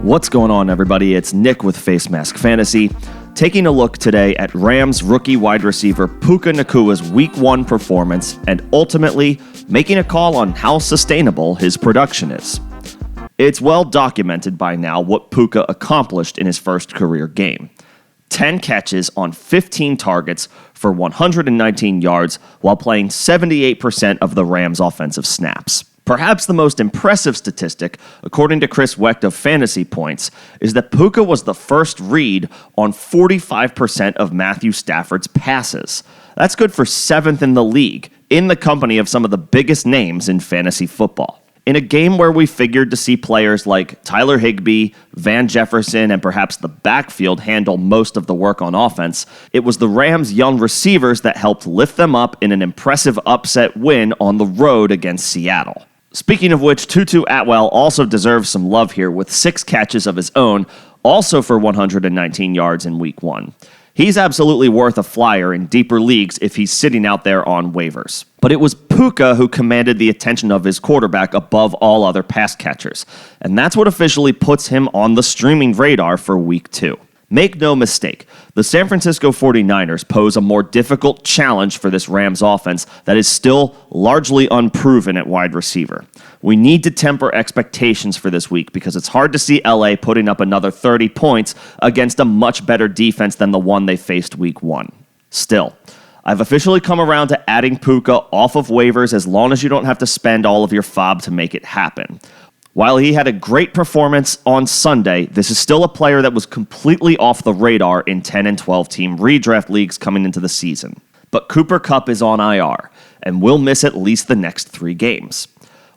What's going on, everybody? It's Nick with Facemask Fantasy, taking a look today at Rams rookie wide receiver Puka Nacua's Week 1 performance and ultimately making a call on how sustainable his production is. It's well documented by now what Puka accomplished in his first career game. 10 catches on 15 targets for 119 yards while playing 78% of the Rams' offensive snaps. Perhaps the most impressive statistic, according to Chris Wecht of Fantasy Points, is that Puka was the first read on 45% of Matthew Stafford's passes. That's good for 7th in the league, in the company of some of the biggest names in fantasy football. In a game where we figured to see players like Tyler Higbee, Van Jefferson, and perhaps the backfield handle most of the work on offense, it was the Rams' young receivers that helped lift them up in an impressive upset win on the road against Seattle. Speaking of which, Tutu Atwell also deserves some love here with 6 catches of his own, also for 119 yards in Week 1. He's absolutely worth a flyer in deeper leagues if he's sitting out there on waivers. But it was Puka who commanded the attention of his quarterback above all other pass catchers, and that's what officially puts him on the streaming radar for Week 2. Make no mistake, the San Francisco 49ers pose a more difficult challenge for this Rams offense that is still largely unproven at wide receiver. We need to temper expectations for this week because it's hard to see LA putting up another 30 points against a much better defense than the one they faced Week 1. Still, I've officially come around to adding Puka off of waivers as long as you don't have to spend all of your FOB to make it happen. While he had a great performance on Sunday, this is still a player that was completely off the radar in 10 and 12 team redraft leagues coming into the season. But Cooper Kupp is on IR and will miss at least the next 3 games.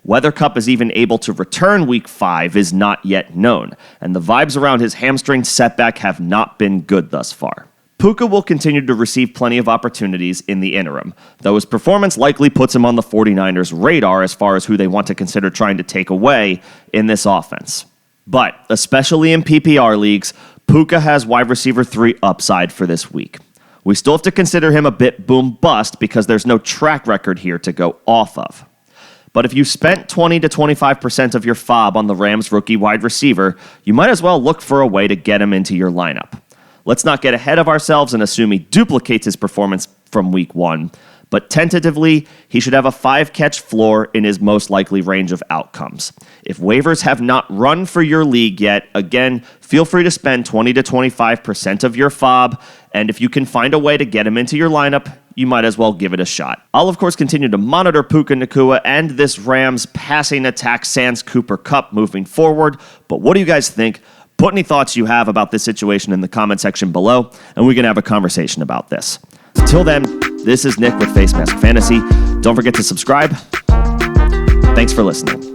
Whether Kupp is even able to return Week 5 is not yet known, and the vibes around his hamstring setback have not been good thus far. Puka will continue to receive plenty of opportunities in the interim, though his performance likely puts him on the 49ers' radar as far as who they want to consider trying to take away in this offense. But, especially in PPR leagues, Puka has wide receiver 3 upside for this week. We still have to consider him a bit boom-bust because there's no track record here to go off of. But if you spent 20 to 25% of your FOB on the Rams rookie wide receiver, you might as well look for a way to get him into your lineup. Let's not get ahead of ourselves and assume he duplicates his performance from Week 1, but tentatively, he should have a 5-catch floor in his most likely range of outcomes. If waivers have not run for your league yet, again, feel free to spend 20 to 25% of your FOB, and if you can find a way to get him into your lineup, you might as well give it a shot. I'll, of course, continue to monitor Puka Nacua and this Rams passing attack sans Cooper Kupp moving forward, but what do you guys think? Put any thoughts you have about this situation in the comment section below, and we can have a conversation about this. Until then, this is Nick with Facemask Fantasy. Don't forget to subscribe. Thanks for listening.